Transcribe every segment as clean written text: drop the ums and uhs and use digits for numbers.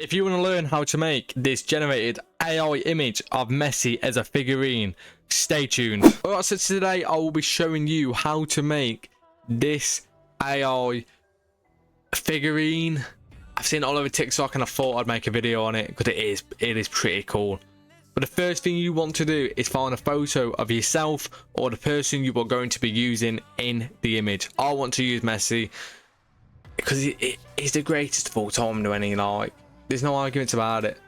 If you want to learn how to make this generated AI image of Messi as a figurine, stay tuned. Alright, so today I will be showing you how to make this AI figurine. I've seen it all over TikTok and I thought I'd make a video on it because it is pretty cool. But the first thing you want to do is find a photo of yourself or the person you are going to be using in the image. I want to use Messi because it is the greatest of all time to any, like, there's no arguments about it.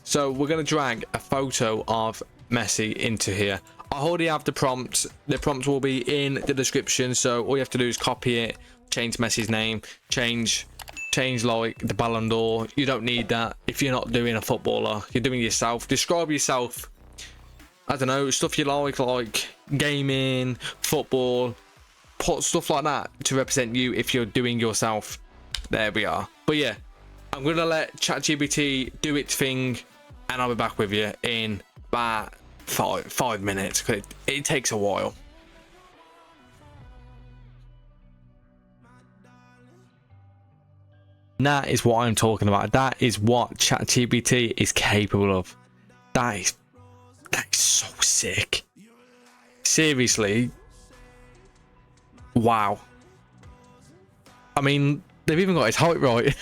So we're going to drag a photo of Messi into here. I already have the prompt. The prompt will be in the description, so all you have to do is copy it, change Messi's name, change like the ballondor. You don't need that if you're not doing a footballer, you're doing yourself. Describe yourself, I don't know, stuff you like gaming, football, put stuff like that to represent you if you're doing yourself. There we are. But yeah, I'm gonna let ChatGPT do its thing and I'll be back with you in about five minutes because it takes a while. That is what I'm talking about. That is what ChatGPT is capable of. That is so sick. Seriously. Wow. I mean, they've even got his height right.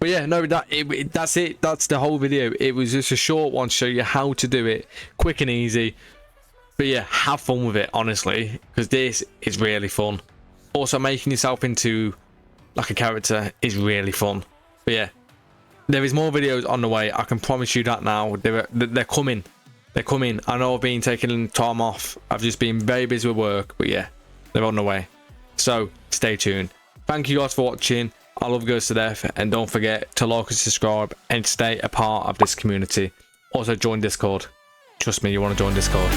But yeah, no, that's it. That's the whole video. It was just a short one to show you how to do it. Quick and easy. But yeah, have fun with it, honestly. Because this is really fun. Also, making yourself into like a character is really fun. But yeah, there is more videos on the way. I can promise you that now. They're coming. They're coming. I know I've been taking time off. I've just been very busy with work. But yeah, they're on the way. So stay tuned. Thank you guys for watching. I love you guys to death, and don't forget to like and subscribe and stay a part of this community. Also join Discord. Trust me, you want to join Discord.